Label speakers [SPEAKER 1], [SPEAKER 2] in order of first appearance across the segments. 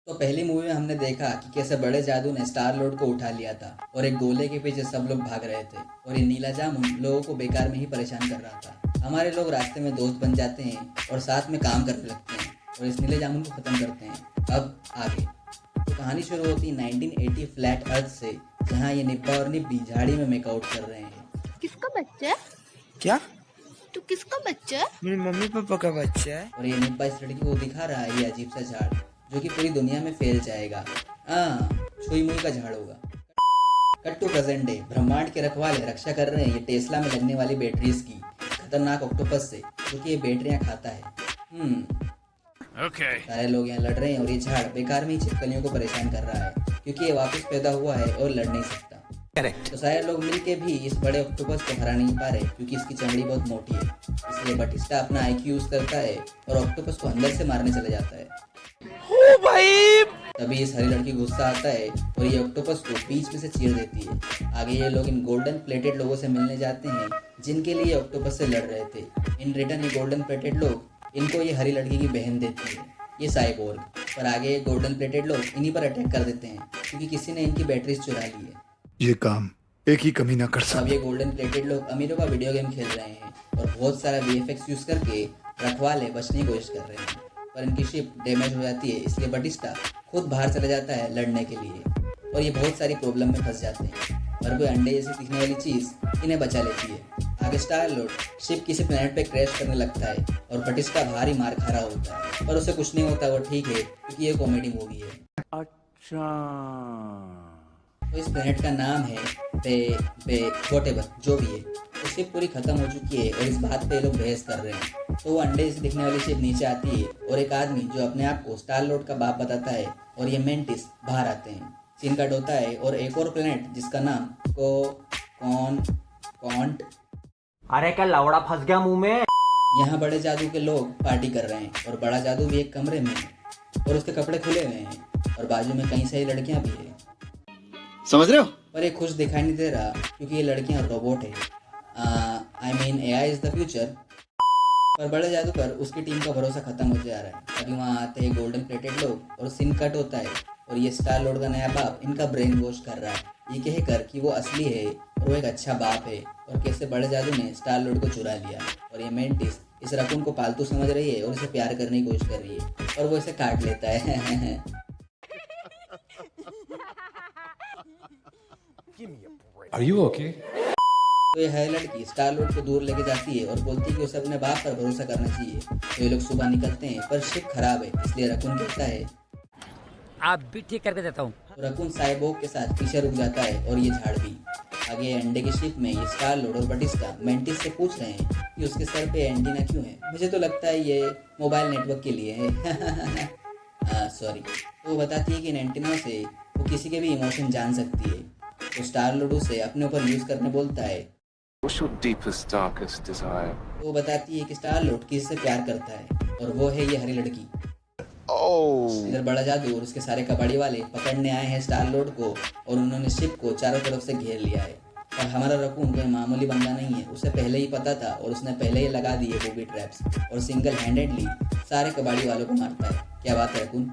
[SPEAKER 1] तो पहली मूवी में हमने देखा कि कैसे बड़े जादू ने स्टार लॉर्ड को उठा लिया था और एक गोले के पीछे सब लोग भाग रहे थे और ये नीला जामुन लोगों को बेकार में ही परेशान कर रहा था। हमारे लोग रास्ते में दोस्त बन जाते हैं और साथ में काम करने लगते हैं और इस नीले जामुन को ख़त्म करते हैं। अब आगे तो कहानी शुरू होती है 1980 फ्लैट अर्थ से, जहाँ ये निब्बा और निब्बी झाड़ी में मेकआउट कर रहे हैं।
[SPEAKER 2] किसका बच्चा है?
[SPEAKER 3] क्या?
[SPEAKER 2] तू किसका बच्चा है?
[SPEAKER 3] मेरी मम्मी पापा का बच्चा है।
[SPEAKER 1] और ये निब्बा इस लड़की को दिखा रहा है ये अजीब सा झाड़ जो कि पूरी दुनिया में फैल जाएगा। छुई मुई का झाड़ होगा। Cut to present day. ब्रह्मांड के रखवाले रक्षा कर रहे हैं ये टेस्ला में लगने वाली बैटरीज की खतरनाक ऑक्टोपस से, क्योंकि ये बैटरियां खाता है। सारे लोग यहाँ लड़ रहे हैं और ये झाड़ बेकार में ही छिपकलियों को परेशान कर रहा है क्योंकि ये वापस पैदा हुआ है और लड़ नहीं सकता।
[SPEAKER 3] करेक्ट।
[SPEAKER 1] तो सारे लोग मिलके भी इस बड़े ऑक्टोपस को हरा नहीं पा रहे क्योंकि इसकी चमड़ी बहुत मोटी है। इसलिए बटिस्टा अपना आईक्यू यूज करता है और ऑक्टोपस को अंदर से मारने चले जाता है।
[SPEAKER 3] ओ भाई!
[SPEAKER 1] तभी इस हरी लड़की गुस्सा आता है और ये ऑक्टोपस को बीच में से चीर देती है। आगे ये लोग इन गोल्डन प्लेटेड लोगों से मिलने जाते हैं जिनके लिए ऑक्टोपस से लड़ रहे थे। इन रिटर्न ये गोल्डन प्लेटेड लोग इनको ये हरी लड़की की बहन देती है, ये साइबोर्ग। पर आगे ये गोल्डन प्लेटेड लोग इन्हीं पर अटैक कर देते हैं क्योंकि किसी ने इनकी बैटरीज चुरा ली है।
[SPEAKER 4] ये काम एक ही कमी ना कर
[SPEAKER 1] अब
[SPEAKER 4] सकता।
[SPEAKER 1] ये गोल्डन प्लेटेड लोग अमीरों का वीडियो गेम खेल रहे हैं और बहुत सारा VFX यूज करके रखवाले बचने की कोशिश कर रहे हैं, पर इनकी शिप डैमेज हो जाती है। इसलिए बटिस्टा खुद बाहर चला जाता है लड़ने के लिए और ये बहुत सारी प्रॉब्लम में फंस जाते हैं, पर कोई अंडे जैसी दिखने वाली चीज़ इन्हें बचा लेती है। आगे स्टार लॉर्ड शिप किसी प्लेनेट पे क्रैश करने लगता है और बटिस्टा भारी मार खा रहा होता है, पर उसे कुछ नहीं होता, वो ठीक है क्योंकि ये कॉमेडी मूवी है।
[SPEAKER 3] अच्छा।
[SPEAKER 1] तो इस प्लेनेट का नाम है वॉटेवर, जो भी है। तो शिप पूरी खत्म हो चुकी है और इस बात पे लोग बहस कर रहे हैं। तो वो अंडे से दिखने वाली शिप नीचे आती है और एक आदमी जो अपने आप को स्टार लॉर्ड का बाप बताता है और ये मेंटिस बाहर आते हैं। सीन कट होता है और एक और प्लेनेट जिसका नाम कॉन्ट।
[SPEAKER 5] अरे क्या लवड़ा फंस गया मुंह में।
[SPEAKER 1] यहाँ बड़े जादू के लोग पार्टी कर रहे हैं और बड़ा जादू भी एक कमरे में है और उसके कपड़े खुले हुए हैं और बाजू में कई सारी लड़कियां भी है।
[SPEAKER 4] समझ रहे हो?
[SPEAKER 1] पर ये खुश दिखाई नहीं दे रहा क्योंकि ये लड़कियां रोबोट है। I mean AI is the future. पर बड़े जादू पर उसकी टीम का भरोसा खत्म हो जा रहा है। अभी वहाँ आते हैं गोल्डन प्लेटेड लोग और सीन कट होता है और ये स्टार लॉर्ड का नया बाप इनका ब्रेन वॉश कर रहा है, ये कहकर कि वो असली है और वो एक अच्छा बाप है और कैसे बड़े जादू ने स्टार लॉर्ड को चुरा लिया और ये मेंटिस इस रकून को पालतू समझ रही है और इसे प्यार करने की कोशिश कर रही है और वो इसे काट लेता है।
[SPEAKER 4] Are you okay?
[SPEAKER 1] तो ये है लड़की स्टार लॉर्ड को दूर लेके जाती है और बोलती है कि उसे अपने बाप पर भरोसा करना चाहिए। तो ये लोग सुबह निकलते हैं पर शिप खराब है, इसलिए रकून कहता है
[SPEAKER 5] आप भी ठीक करके देता हूँ।
[SPEAKER 1] तो रकून साइबोर्ग के साथ पीछे रुक जाता है और ये झाड़ भी। आगे अंडे की शिप में ये स्टार लॉर्ड और बटिस्टा मेंटिस से पूछ रहे हैं कि उसके सर पे एंटीना क्यों है। मुझे तो लगता है ये मोबाइल नेटवर्क के लिए है। सॉरी। तो वो बताती है कि इन एंटीना से वो किसी के भी इमोशन जान सकती है। तो स्टार लॉर्ड उसे अपने ऊपर यूज करने बोलता है।
[SPEAKER 6] What's your deepest, darkest desire?
[SPEAKER 1] तो वो बताती है कि स्टार लॉर्ड किसी से प्यार करता है और वो है ये हरी लड़की। इधर बड़ा जादू और उसके सारे कबाड़ी वाले पकड़ने आए हैं स्टार लॉर्ड को और उन्होंने शिप को चारों तरफ से घेर लिया है। और हमारा रकून कोई मामूली बंदा नहीं है, उसे पहले ही पता था और उसने पहले ही लगा दिए बूबी ट्रैप्स और सिंगल हैंडेडली सारे कबाड़ी वालों को मारता है। क्या बात है रकून।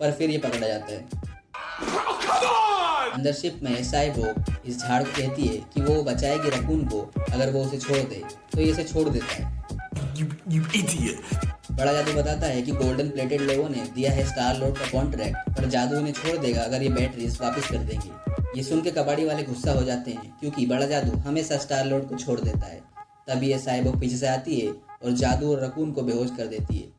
[SPEAKER 1] पर फिर ये पकड़ा जाता है। अंदर शिप में साइबोर्ग इस झाड़ को कहती है कि वो बचाएगी रकून को अगर वो उसे छोड़ दे, तो ये इसे छोड़ देता है। बड़ा जादू बताता है कि गोल्डन प्लेटेड लोगों ने दिया है स्टार लॉर्ड का कॉन्ट्रैक्ट, पर जादू इन्हें छोड़ देगा अगर ये बैटरीज वापस कर देंगे। ये सुन के कबाड़ी वाले गुस्सा हो जाते हैं क्योंकि बड़ा जादू हमेशा स्टार लॉर्ड को छोड़ देता है। तभी ये साइबोर्ग पीछे से आती है और जादू और रकून को बेहोश कर देती है।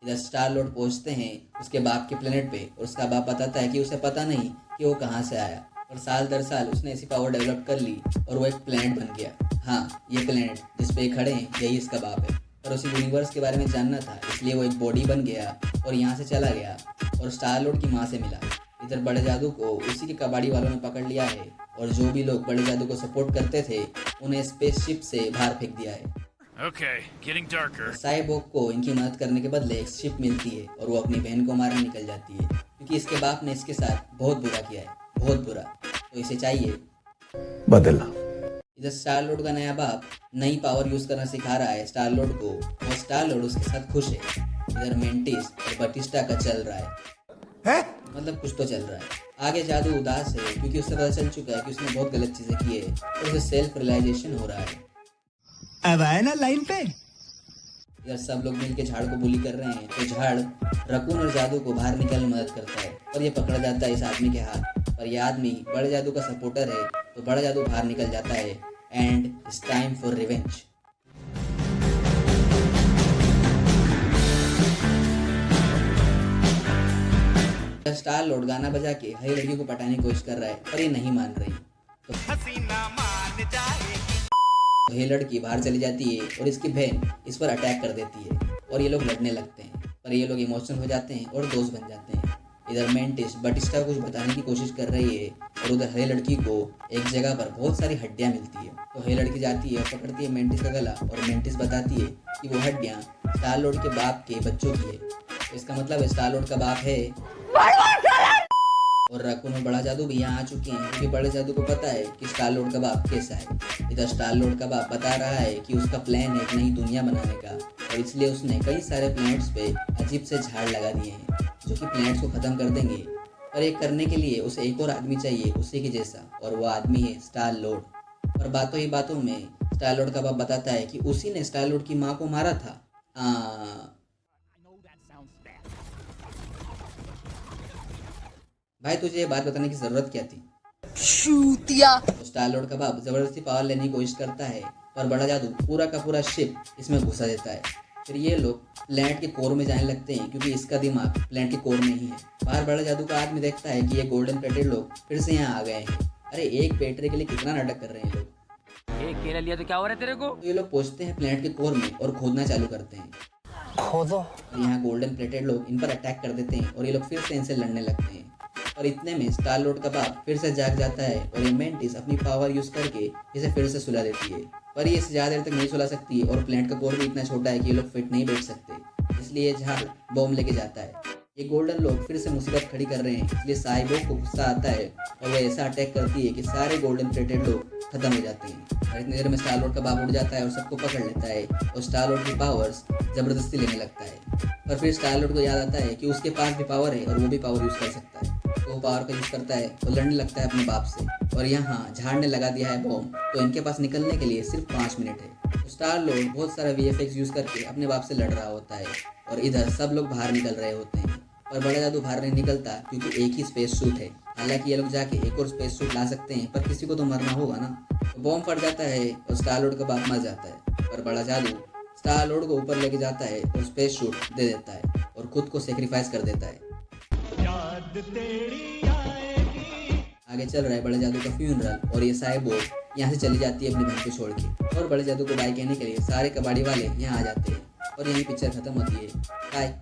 [SPEAKER 1] इधर स्टार लॉर्ड पहुंचते हैं उसके बाप के प्लेनेट पे और उसका बाप बताता है कि उसे पता नहीं कि वो कहाँ से आया, और साल दर साल उसने ऐसी पावर डेवलप कर ली और वो एक प्लेनेट बन गया। हाँ, ये प्लेनेट जिस पे खड़े हैं यही इसका बाप है। पर उसे यूनिवर्स के बारे में जानना था, इसलिए वो एक बॉडी बन गया और यहाँ से चला गया और स्टार लॉर्ड की माँ से मिला। इधर बड़े जादू को उसी के कबाड़ी वालों ने पकड़ लिया है और जो भी लोग बड़े जादू को सपोर्ट करते थे उन्हें स्पेसशिप से बाहर फेंक दिया है।
[SPEAKER 6] Okay, getting darker.
[SPEAKER 1] साइबोर्ग को इनकी मदद करने के बदले एक शिप मिलती है और वो अपनी बहन को मारने निकल जाती है क्योंकि इसके बाप ने इसके साथ बहुत बुरा किया है, बहुत बुरा। तो इसे चाहिए
[SPEAKER 4] बदला।
[SPEAKER 1] इधर स्टार लॉर्ड का नया बाप नई पावर यूज करना सिखा रहा है स्टार लॉर्ड को और स्टार लॉर्ड उसके साथ खुश है। इधर मेंटिस और बटिस्टा का चल रहा है, मतलब कुछ तो चल रहा है। आगे जादू उदास है क्योंकि उसे पता चल चुका है कि उसने बहुत गलत चीजें की है और उसे सेल्फ रियलाइजेशन हो रहा है।
[SPEAKER 3] अब आए ना लाइन पे।
[SPEAKER 1] इधर सब लोग मिलकर झाड़ को बुली कर रहे हैं तो झाड़ रकून और जादू को बाहर निकलने में मदद करता है और ये पकड़ा जाता है इस आदमी के हाथ। पर यह आदमी बड़े जादू का सपोर्टर है तो बड़ा जादू बाहर निकल जाता है and it's time for revenge. Star Lord गाना बजा के हरी लड़की को पटाने की कोशिश कर रहा है पर ये नहीं मान रही तो ये लड़की बाहर चली जाती है और इसकी बहन इस पर अटैक कर देती है और ये लोग लड़ने लगते हैं पर ये लोग इमोशनल हो जाते हैं और दोस्त बन जाते हैं। इधर मेंटिस बटिस्टा को कुछ बताने की कोशिश कर रही है और उधर हरी लड़की को एक जगह पर बहुत सारी हड्डियां मिलती है तो हरी लड़की जाती है और पकड़ती है मेंटिस का गला और मेंटिस बताती है कि वो हड्डियां स्टार लॉर्ड के बाप के बच्चों की है। तो इसका मतलब स्टार लॉर्ड का बाप है और रकून और बड़ा जादू भी यहाँ आ चुके हैं क्योंकि बड़े जादू को पता है कि स्टार लॉर्ड का बाप कैसा है। इधर स्टार लॉर्ड का बाप बता रहा है कि उसका प्लान है एक नई दुनिया बनाने का और इसलिए उसने कई सारे प्लैनेट्स पे अजीब से झाड़ लगा दिए हैं जो कि प्लैनेट्स को ख़त्म कर देंगे। पर ये करने के लिए उसे एक और आदमी चाहिए उसी के जैसा और वो आदमी है स्टार लॉर्ड। और बातों ही बातों में स्टार लॉर्ड का बाप बताता है कि उसी ने स्टार लॉर्ड की माँ को मारा था। भाई तुझे ये बात बताने की जरूरत क्या थी? तो स्टार लॉर्ड का बाप जबरदस्ती पावर लेने की कोशिश करता है पर बड़ा जादू पूरा का पूरा शिप इसमें घुसा देता है। फिर ये लोग प्लैनेट के कोर में जाने लगते हैं क्योंकि इसका दिमाग प्लैनेट के कोर में ही है। बाहर बड़ा जादू का आदमी देखता है कि ये गोल्डन प्लेटेड लोग फिर से यहाँ आ गए हैं। अरे एक पेटरे के लिए कितना नाटक कर रहे हैं लोग।
[SPEAKER 5] एक केला लिया तो क्या हो रहा है तेरे को?
[SPEAKER 1] तो ये लोग पहुंचते हैं प्लैनेट के कोर में और खोदना चालू करते हैं।
[SPEAKER 3] खोदो।
[SPEAKER 1] और यहाँ गोल्डन प्लेटेड लोग इन पर अटैक कर देते हैं और ये लोग फिर से इनसे लड़ने लगते हैं। और इतने में स्टार लॉर्ड का बाप फिर से जाग जाता है और ये मेंटिस अपनी पावर यूज करके इसे फिर से सुला देती है। पर ये इसे ज़्यादा देर तक नहीं सुला सकती है और प्लैनेट का कोर भी इतना छोटा है कि ये लोग फिट नहीं बैठ सकते, इसलिए ये झाड़ बॉम्ब लेके जाता है। ये गोल्डन लोग फिर से मुसीबत खड़ी कर रहे हैं इसलिए साइबोर्ग को गुस्सा आता है और वह ऐसा अटैक करती है कि सारे गोल्डन प्लेटेड लोग खत्म हो जाते हैं। और इतनी देर में स्टार लॉर्ड का बाप उड़ जाता है और सबको पकड़ लेता है और स्टार लॉर्ड की पावर्स जबरदस्ती लेने लगता है। पर फिर स्टार लॉर्ड को याद आता है कि उसके पास भी पावर है और वो भी पावर यूज़ कर सकता है तो वो पावर का यूज़ करता है और लड़ने लगता है अपने बाप से। और यहाँ झाड़ ने लगा दिया है बॉम्ब तो इनके पास निकलने के लिए सिर्फ 5 मिनट है। तो स्टार लॉर्ड बहुत सारा VFX यूज़ करके अपने बाप से लड़ रहा होता है और इधर सब लोग बाहर निकल रहे होते हैं पर बड़ा जादू बाहर नहीं निकलता क्योंकि एक ही स्पेस सूट है। हालांकि ये लोग जाके एक और स्पेस सूट ला सकते हैं पर किसी को तो मरना होगा ना। तो बॉम्ब फट जाता है और स्टार लॉर्ड का बाप मर जाता है पर बड़ा जादू स्टार लॉर्ड को ऊपर लेके जाता है और स्पेस सूट दे देता है और खुद को सेक्रीफाइस कर देता है। आगे चल रहा है बड़े जादू का फ्यूनरल और ये साइबोर्ग यहाँ से चली जाती है अपनी बहन को छोड़ के और बड़े जादू को बाय कहने के लिए सारे कबाड़ी वाले यहाँ आ जाते हैं और यही पिक्चर खत्म होती है। बाय।